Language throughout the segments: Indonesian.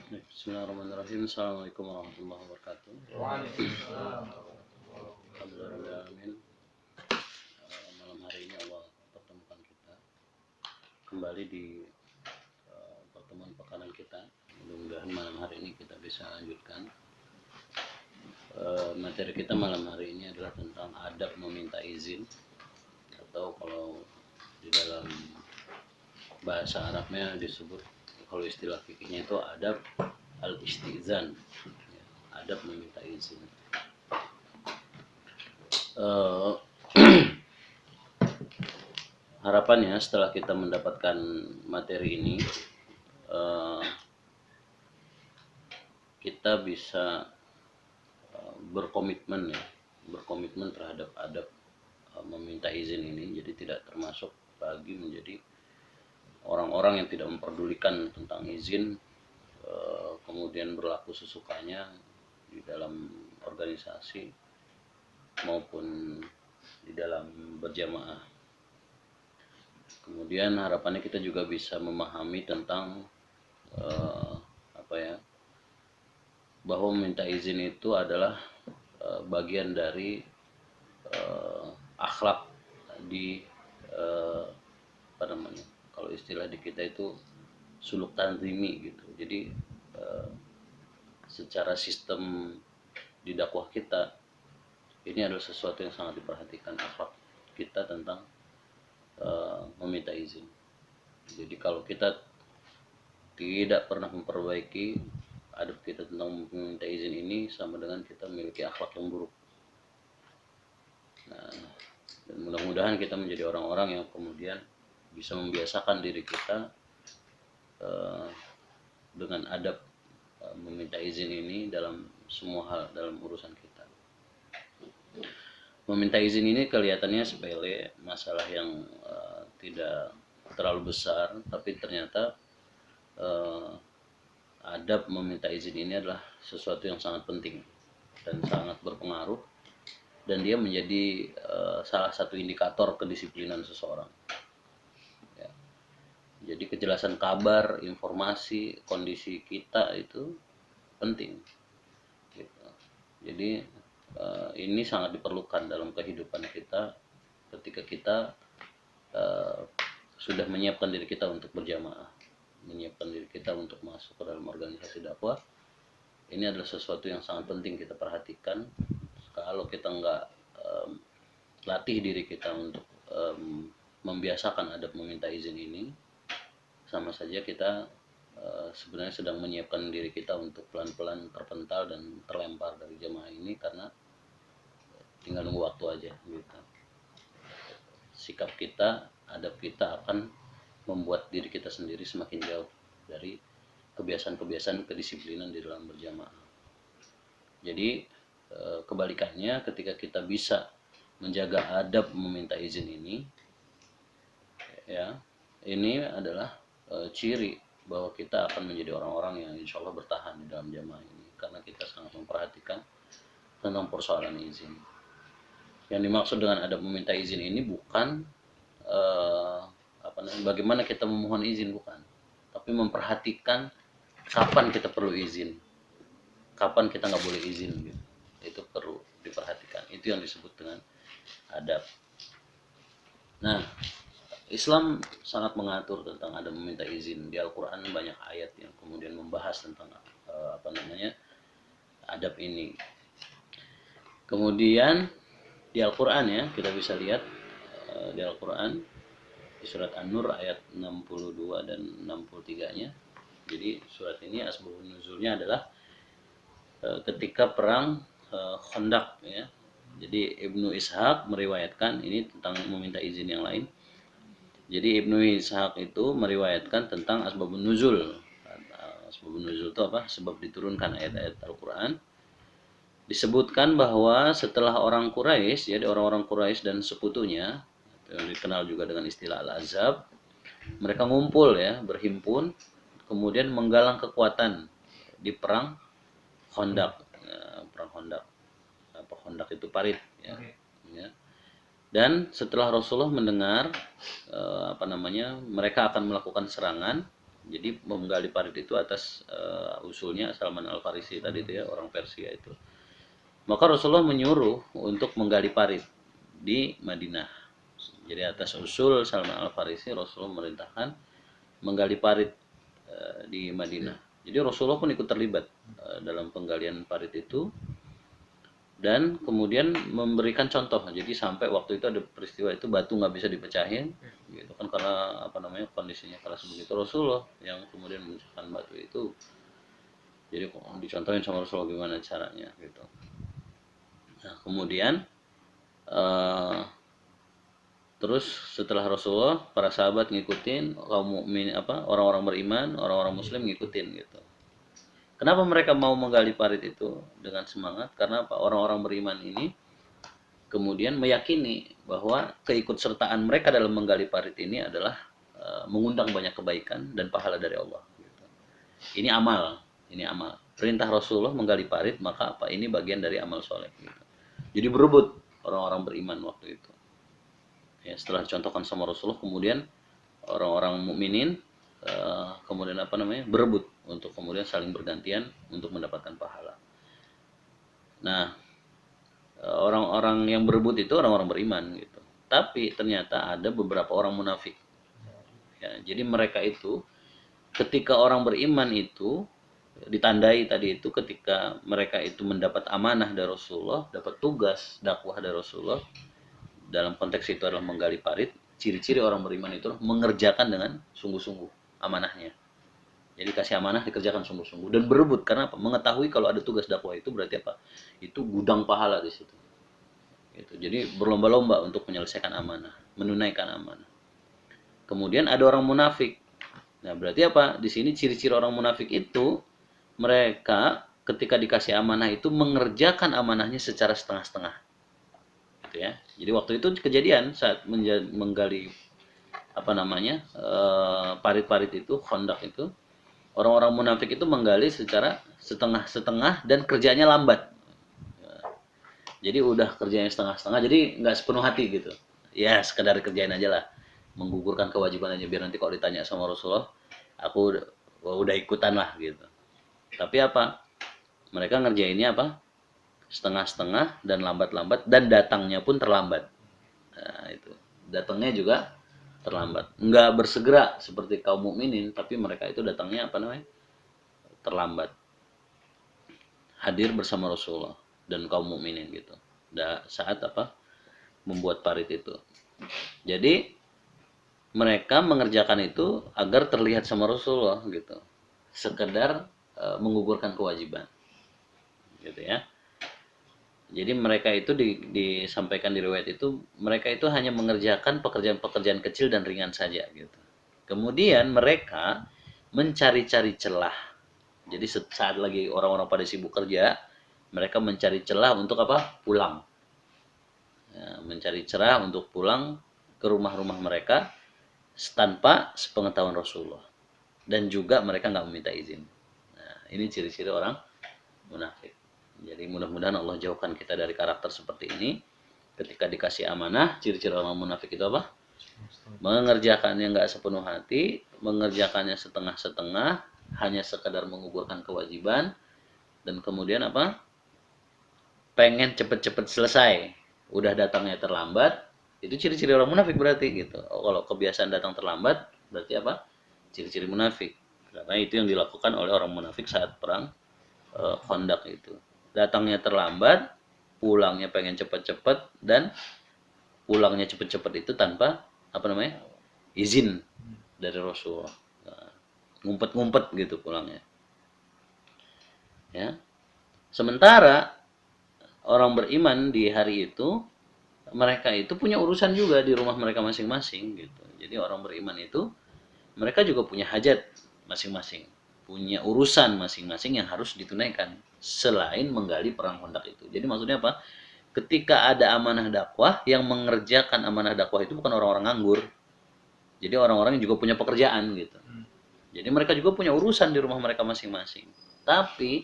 Bismillahirrahmanirrahim. Assalamualaikum warahmatullahi wabarakatuh. Waalaikumsalam. Alhamdulillahirrahmanirrahim. Malam hari ini Allah pertemukan kita kembali di pertemuan pekanan kita. Mudah-mudahan malam hari ini kita bisa lanjutkan. Materi kita malam hari ini adalah tentang adab meminta izin, atau kalau di dalam bahasa Arabnya disebut, kalau istilah fikihnya itu adab al-istizan, adab meminta izin. Harapannya setelah kita mendapatkan materi ini, kita bisa berkomitmen terhadap adab meminta izin ini. Jadi tidak termasuk lagi menjadi orang-orang yang tidak memperdulikan tentang izin, kemudian berlaku sesukanya di dalam organisasi maupun di dalam berjamaah. Kemudian harapannya kita juga bisa memahami tentang bahwa meminta izin itu adalah bagian dari akhlak di kalau istilah di kita itu suluk tanzimi gitu. Jadi secara sistem di dakwah kita ini adalah sesuatu yang sangat diperhatikan, akhlak kita tentang meminta izin. Jadi kalau kita tidak pernah memperbaiki adab kita tentang meminta izin ini, sama dengan kita memiliki akhlak yang buruk. Nah, dan mudah-mudahan kita menjadi orang-orang yang kemudian bisa membiasakan diri kita dengan adab meminta izin ini dalam semua hal dalam urusan kita. Meminta izin ini kelihatannya sepele, masalah yang tidak terlalu besar, tapi ternyata adab meminta izin ini adalah sesuatu yang sangat penting dan sangat berpengaruh, dan dia menjadi salah satu indikator kedisiplinan seseorang. Ya. Jadi kejelasan kabar, informasi, kondisi kita itu penting. Gitu. Jadi ini sangat diperlukan dalam kehidupan kita ketika kita sudah menyiapkan diri kita untuk berjamaah, menyiapkan diri kita untuk masuk ke dalam organisasi dakwah. Ini adalah sesuatu yang sangat penting kita perhatikan. Kalau kita nggak latih diri kita untuk membiasakan adab meminta izin ini, sama saja kita sebenarnya sedang menyiapkan diri kita untuk pelan-pelan terpental dan terlempar dari jamaah ini, karena tinggal nunggu waktu aja gitu. Sikap kita, adab kita akan membuat diri kita sendiri semakin jauh dari kebiasaan-kebiasaan kedisiplinan di dalam berjamaah. Jadi kebalikannya, ketika kita bisa menjaga adab meminta izin ini, ya, ini adalah ciri bahwa kita akan menjadi orang-orang yang insya Allah bertahan di dalam jamaah ini, karena kita sangat memperhatikan tentang persoalan izin. Yang dimaksud dengan adab meminta izin ini bukan bagaimana kita memohon izin, bukan, tapi memperhatikan kapan kita perlu izin, kapan kita nggak boleh izin gitu. Itu perlu diperhatikan. Itu yang disebut dengan adab. Nah, Islam sangat mengatur tentang adab meminta izin. Di Al-Quran banyak ayat yang kemudian membahas tentang adab ini. Kemudian di Al-Quran, ya, kita bisa lihat di Al-Quran di surat An-Nur ayat 62 dan 63-nya. Jadi surat ini asbabun nuzulnya adalah ketika perang Khandaq, ya. Jadi Ibnu Ishaq meriwayatkan ini tentang meminta izin yang lain. Jadi Ibnu Ishaq itu meriwayatkan tentang asbabun nuzul. Asbabun nuzul itu apa? Sebab diturunkan ayat-ayat Al-Quran. Disebutkan bahwa setelah orang Quraisy, jadi orang-orang Quraisy dan sekutunya, yang dikenal juga dengan istilah Al-Ahzab, mereka ngumpul, ya, berhimpun, kemudian menggalang kekuatan di perang Khandaq. Perang Khandaq. Khandaq itu parit, ya. Ya. Dan setelah Rasulullah mendengar mereka akan melakukan serangan Jadi menggali parit itu atas usulnya Salman Al-Farisi tadi itu ya, orang Persia itu. Maka Rasulullah menyuruh untuk menggali parit di Madinah. Jadi atas usul Salman Al-Farisi Rasulullah memerintahkan menggali parit di Madinah. Jadi Rasulullah pun ikut terlibat dalam penggalian parit itu, dan kemudian memberikan contoh. Jadi sampai waktu itu ada peristiwa itu batu nggak bisa dipecahin gitu kan, karena apa namanya, kondisinya keras begitu. Rasulullah yang kemudian memecahkan batu itu. Jadi dicontohin sama Rasulullah gimana caranya gitu. Nah kemudian terus setelah Rasulullah, para sahabat ngikutin, kaum mukmin orang-orang beriman, orang-orang muslim ngikutin gitu. Kenapa mereka mau menggali parit itu dengan semangat? Karena apa? Orang-orang beriman ini kemudian meyakini bahwa keikutsertaan mereka dalam menggali parit ini adalah mengundang banyak kebaikan dan pahala dari Allah. Gitu. Ini amal, Perintah Rasulullah menggali parit, maka apa? Ini bagian dari amal soleh. Gitu. Jadi berebut orang-orang beriman waktu itu. Ya, setelah dicontohkan sama Rasulullah, kemudian orang-orang mukminin kemudian berebut untuk kemudian saling bergantian untuk mendapatkan pahala. Nah, orang-orang yang berebut itu orang-orang beriman gitu. Tapi ternyata ada beberapa orang munafik. Ya, jadi mereka itu ketika orang beriman itu ditandai tadi itu, ketika mereka itu mendapat amanah dari Rasulullah, dapat tugas dakwah dari Rasulullah, dalam konteks itu adalah menggali parit. Ciri-ciri orang beriman itu mengerjakan dengan sungguh-sungguh amanahnya. Jadi kasih amanah dikerjakan sungguh-sungguh dan berebut, karena apa? Mengetahui kalau ada tugas dakwah itu berarti apa? Itu gudang pahala di situ. Gitu. Jadi berlomba-lomba untuk menyelesaikan amanah, menunaikan amanah. Kemudian ada orang munafik. Nah, berarti apa? Di sini ciri-ciri orang munafik itu, mereka ketika dikasih amanah itu mengerjakan amanahnya secara setengah-setengah. Gitu ya. Jadi waktu itu kejadian saat menggali parit-parit itu, kondak itu, orang-orang munafik itu menggali secara setengah-setengah dan kerjanya lambat. Jadi udah kerjanya setengah-setengah, jadi nggak sepenuh hati gitu. Ya sekedar kerjain aja lah, menggugurkan kewajiban aja, biar nanti kalau ditanya sama Rasulullah, aku udah ikutan lah gitu. Tapi apa? Mereka ngerjainnya apa? Setengah-setengah dan lambat-lambat, dan datangnya pun terlambat. Nah, itu. Datangnya juga terlambat. Enggak bersegera seperti kaum mukminin, tapi mereka itu datangnya terlambat. Hadir bersama Rasulullah dan kaum mukminin gitu. Saat membuat parit itu. Jadi mereka mengerjakan itu agar terlihat sama Rasulullah gitu. Sekedar menggugurkan kewajiban. Gitu ya. Jadi mereka itu disampaikan di riwayat itu, mereka itu hanya mengerjakan pekerjaan-pekerjaan kecil dan ringan saja gitu. Kemudian mereka mencari-cari celah. Jadi saat lagi orang-orang pada sibuk kerja, mereka mencari celah untuk pulang. Ya, mencari celah untuk pulang ke rumah-rumah mereka tanpa sepengetahuan Rasulullah. Dan juga mereka nggak meminta izin. Nah, ini ciri-ciri orang munafik. Jadi mudah-mudahan Allah jauhkan kita dari karakter seperti ini. Ketika dikasih amanah, ciri-ciri orang munafik itu apa? Mengerjakannya nggak sepenuh hati, mengerjakannya setengah-setengah, hanya sekedar menggugurkan kewajiban, dan kemudian pengen cepet-cepet selesai. Udah datangnya terlambat, itu ciri-ciri orang munafik berarti gitu. Kalau kebiasaan datang terlambat, berarti apa? Ciri-ciri munafik. Karena itu yang dilakukan oleh orang munafik saat perang Khandaq itu. Datangnya terlambat, pulangnya pengen cepet-cepet, dan pulangnya cepet-cepet itu tanpa izin dari Rasulullah. Nah, ngumpet-ngumpet gitu pulangnya. Ya. Sementara orang beriman di hari itu, mereka itu punya urusan juga di rumah mereka masing-masing gitu. Jadi orang beriman itu mereka juga punya hajat masing-masing, punya urusan masing-masing yang harus ditunaikan selain menggali perang Khandaq itu. Jadi maksudnya apa? Ketika ada amanah dakwah, yang mengerjakan amanah dakwah itu bukan orang-orang nganggur. Jadi orang-orang yang juga punya pekerjaan gitu. Jadi mereka juga punya urusan di rumah mereka masing-masing. Tapi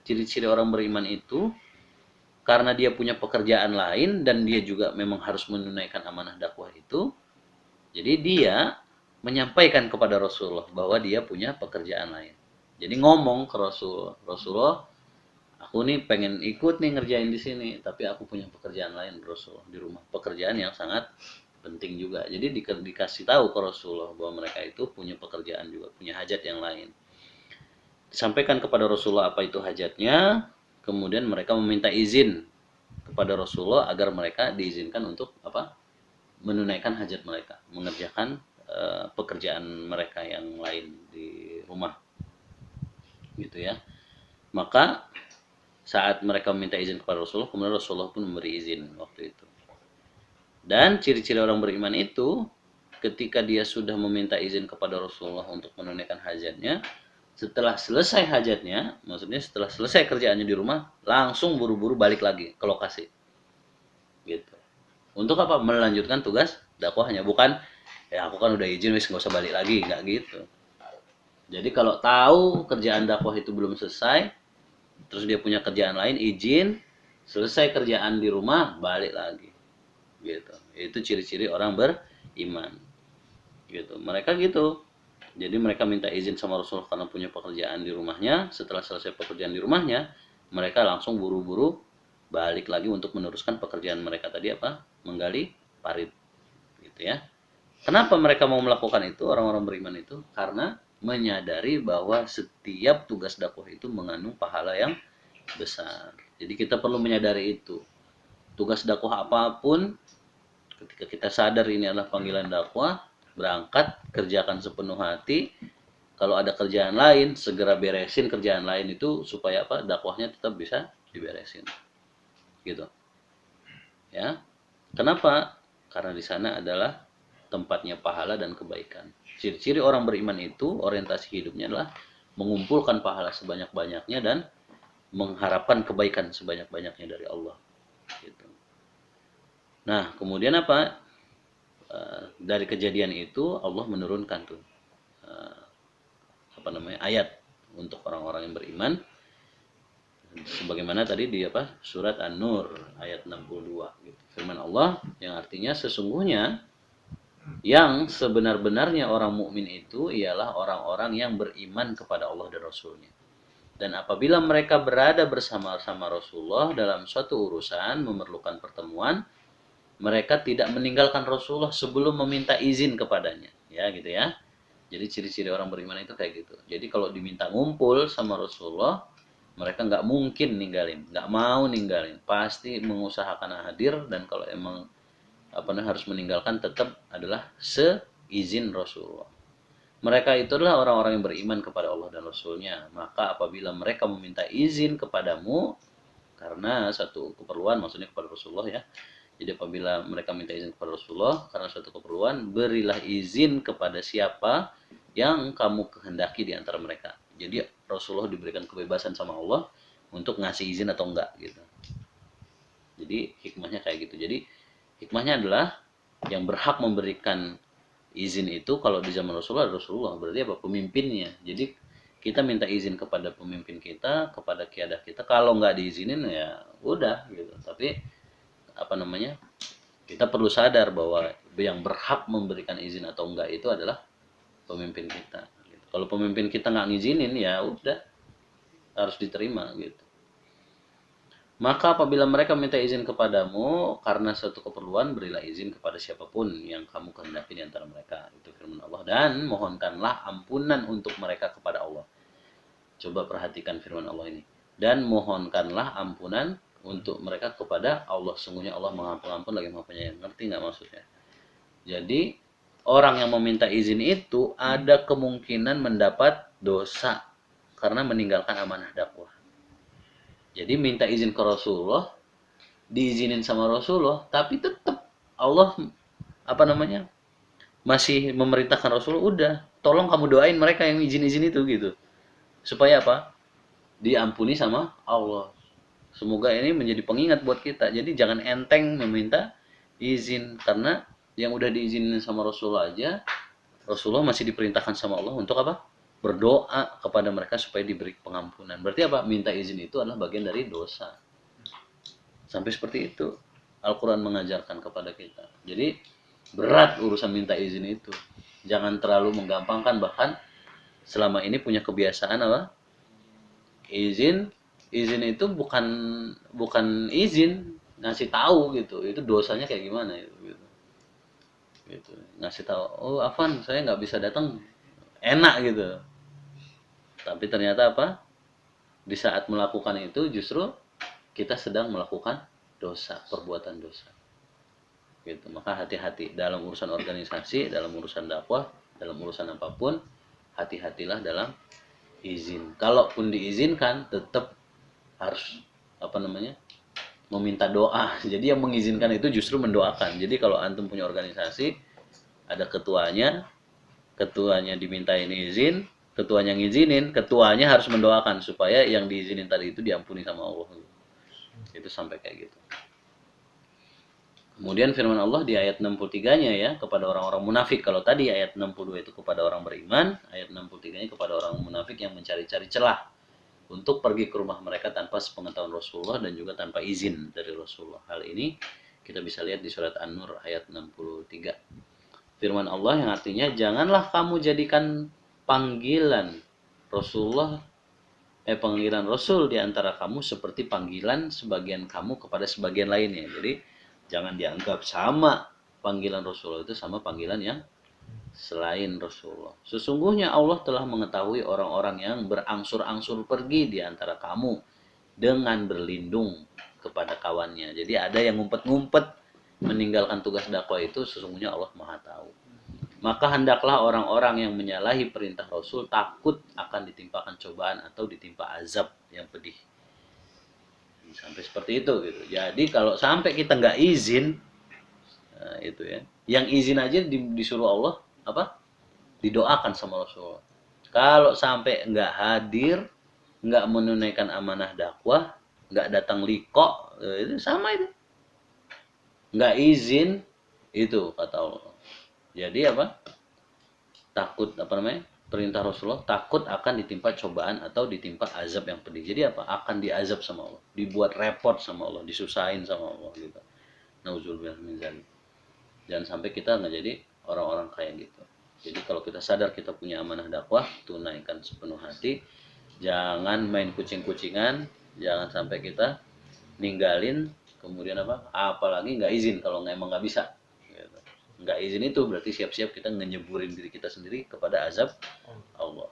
ciri-ciri orang beriman itu, karena dia punya pekerjaan lain dan dia juga memang harus menunaikan amanah dakwah itu, jadi dia menyampaikan kepada Rasulullah bahwa dia punya pekerjaan lain. Jadi ngomong ke Rasulullah, Rasulullah, aku nih pengen ikut nih ngerjain di sini, tapi aku punya pekerjaan lain Rasulullah di rumah. Pekerjaan yang sangat penting juga. Jadi dikasih tahu ke Rasulullah bahwa mereka itu punya pekerjaan juga, punya hajat yang lain. Disampaikan kepada Rasulullah apa itu hajatnya, kemudian mereka meminta izin kepada Rasulullah agar mereka diizinkan untuk apa? Menunaikan hajat mereka, mengerjakan pekerjaan mereka yang lain di rumah. Gitu ya. Maka saat mereka meminta izin kepada Rasulullah, kemudian Rasulullah pun memberi izin waktu itu. Dan ciri-ciri orang beriman itu, ketika dia sudah meminta izin kepada Rasulullah untuk menunaikan hajatnya, setelah selesai hajatnya, maksudnya setelah selesai kerjaannya di rumah, langsung buru-buru balik lagi ke lokasi. Gitu. Untuk apa? Melanjutkan tugas dakwahnya. Bukan, ya aku kan udah izin, wis nggak usah balik lagi. Nggak gitu. Jadi kalau tahu kerjaan dakwah itu belum selesai, terus dia punya kerjaan lain, izin, selesai kerjaan di rumah, balik lagi. Gitu. Itu ciri-ciri orang beriman. Gitu. Mereka gitu. Jadi mereka minta izin sama Rasulullah karena punya pekerjaan di rumahnya. Setelah selesai pekerjaan di rumahnya, mereka langsung buru-buru balik lagi untuk meneruskan pekerjaan mereka tadi apa? Menggali parit. Gitu ya. Kenapa mereka mau melakukan itu, orang-orang beriman itu? Karena menyadari bahwa setiap tugas dakwah itu mengandung pahala yang besar. Jadi kita perlu menyadari itu. Tugas dakwah apapun, ketika kita sadar ini adalah panggilan dakwah, berangkat, kerjakan sepenuh hati. Kalau ada kerjaan lain, segera beresin kerjaan lain itu supaya apa? Dakwahnya tetap bisa diberesin. Gitu. Ya. Kenapa? Karena di sana adalah tempatnya pahala dan kebaikan. Ciri-ciri orang beriman itu, orientasi hidupnya adalah mengumpulkan pahala sebanyak-banyaknya dan mengharapkan kebaikan sebanyak-banyaknya dari Allah. Gitu. Nah, kemudian apa? Dari kejadian itu Allah menurunkan tuh ayat untuk orang-orang yang beriman, sebagaimana tadi di apa? Surat An-Nur ayat 62 gitu. Firman Allah yang artinya sesungguhnya yang sebenar-benarnya orang mukmin itu ialah orang-orang yang beriman kepada Allah dan Rasulnya. Dan apabila mereka berada bersama-sama Rasulullah dalam suatu urusan memerlukan pertemuan, mereka tidak meninggalkan Rasulullah sebelum meminta izin kepadanya. Ya gitu ya. Jadi ciri-ciri orang beriman itu kayak gitu. Jadi kalau diminta ngumpul sama Rasulullah, mereka nggak mungkin ninggalin, nggak mau ninggalin. Pasti mengusahakan hadir, dan kalau emang harus meninggalkan tetap adalah seizin Rasulullah. Mereka itu adalah orang-orang yang beriman kepada Allah dan Rasulnya. Maka apabila mereka meminta izin kepadamu karena satu keperluan, maksudnya kepada Rasulullah ya. Jadi apabila mereka minta izin kepada Rasulullah karena suatu keperluan, berilah izin kepada siapa yang kamu kehendaki di antara mereka. Jadi Rasulullah diberikan kebebasan sama Allah untuk ngasih izin atau enggak gitu. Jadi hikmahnya kayak gitu. Jadi hikmahnya adalah yang berhak memberikan izin itu kalau di zaman Rasulullah berarti apa? Pemimpinnya. Jadi kita minta izin kepada pemimpin kita, kepada kiadah kita. Kalau nggak diizinin ya udah gitu. Tapi kita perlu sadar bahwa yang berhak memberikan izin atau enggak itu adalah pemimpin kita gitu. Kalau pemimpin kita nggak ngizinin ya udah, harus diterima gitu. Maka apabila mereka minta izin kepadamu karena suatu keperluan, berilah izin kepada siapapun yang kamu kehendaki di antara mereka. Itu firman Allah. Dan mohonkanlah ampunan untuk mereka kepada Allah. Coba perhatikan firman Allah ini. Dan mohonkanlah ampunan untuk mereka kepada Allah. Sungguhnya Allah mengampun lagi maha penyayang. Ngerti nggak maksudnya? Jadi orang yang meminta izin itu ada kemungkinan mendapat dosa karena meninggalkan amanah dakwah. Jadi minta izin ke Rasulullah, diizinin sama Rasulullah, tapi tetap Allah masih memerintahkan Rasulullah, udah tolong kamu doain mereka yang izin-izin itu gitu. Supaya apa? Diampuni sama Allah. Semoga ini menjadi pengingat buat kita. Jadi jangan enteng meminta izin, karena yang udah diizinin sama Rasulullah aja, Rasulullah masih diperintahkan sama Allah untuk apa? Berdoa kepada mereka supaya diberi pengampunan. Berarti apa? Minta izin itu adalah bagian dari dosa. Sampai seperti itu Al-Quran mengajarkan kepada kita. Jadi Berat urusan minta izin itu. Jangan terlalu menggampangkan, bahkan selama ini punya kebiasaan apa? Izin, izin itu bukan bukan izin, ngasih tahu gitu. Itu dosanya kayak gimana itu gitu. Gitu. Ngasih tahu, "Oh, Afan, saya nggak bisa datang." Enak gitu. Tapi ternyata apa? Di saat melakukan itu justru kita sedang melakukan dosa, perbuatan dosa. Gitu. Maka hati-hati dalam urusan organisasi, dalam urusan dakwah, dalam urusan apapun, hati-hatilah dalam izin. Kalaupun diizinkan, tetap harus apa namanya? Meminta doa. Jadi yang mengizinkan itu justru mendoakan. Jadi kalau antum punya organisasi, ada ketuanya, ketuanya dimintain izin, ketuanya ngizinin, ketuanya harus mendoakan supaya yang diizinin tadi itu diampuni sama Allah. Itu sampai kayak gitu. Kemudian firman Allah di ayat 63-nya ya, kepada orang-orang munafik. Kalau tadi ayat 62 itu kepada orang beriman, ayat 63-nya kepada orang munafik yang mencari-cari celah untuk pergi ke rumah mereka tanpa sepengetahuan Rasulullah dan juga tanpa izin dari Rasulullah. Hal ini kita bisa lihat di surat An-Nur ayat 63. Firman Allah yang artinya, janganlah kamu jadikan panggilan Rasulullah panggilan Rasul di antara kamu seperti panggilan sebagian kamu kepada sebagian lainnya. Jadi jangan dianggap sama panggilan Rasulullah itu sama panggilan yang selain Rasulullah. Sesungguhnya Allah telah mengetahui orang-orang yang berangsur-angsur pergi di antara kamu dengan berlindung kepada kawannya. Jadi ada yang ngumpet-ngumpet meninggalkan tugas dakwah itu, sesungguhnya Allah Maha tahu. Maka hendaklah orang-orang yang menyalahi perintah Rasul takut akan ditimpakan cobaan atau ditimpa azab yang pedih. Sampai seperti itu gitu. Jadi kalau sampai kita nggak izin, nah itu ya. Yang izin aja disuruh Allah apa? Didoakan sama Rasulullah. Kalau sampai nggak hadir, nggak menunaikan amanah dakwah, nggak datang liko, itu sama itu. Nggak izin, itu kata Allah. Jadi apa? Takut apa namanya? Perintah Rasulullah, takut akan ditimpa cobaan atau ditimpa azab yang pedih. Jadi apa? Akan diazab sama Allah, dibuat repot sama Allah, disusahin sama Allah gitu. Nauzubillah min dzalik. Jangan sampai kita nggak jadi orang-orang kayak gitu. Jadi kalau kita sadar kita punya amanah dakwah, tunaikan sepenuh hati. Jangan main kucing-kucingan, jangan sampai kita ninggalin, kemudian apa? Apalagi nggak izin kalau emang nggak bisa. Gitu. Nggak izin itu berarti siap-siap kita ngejeburin diri kita sendiri kepada azab Allah.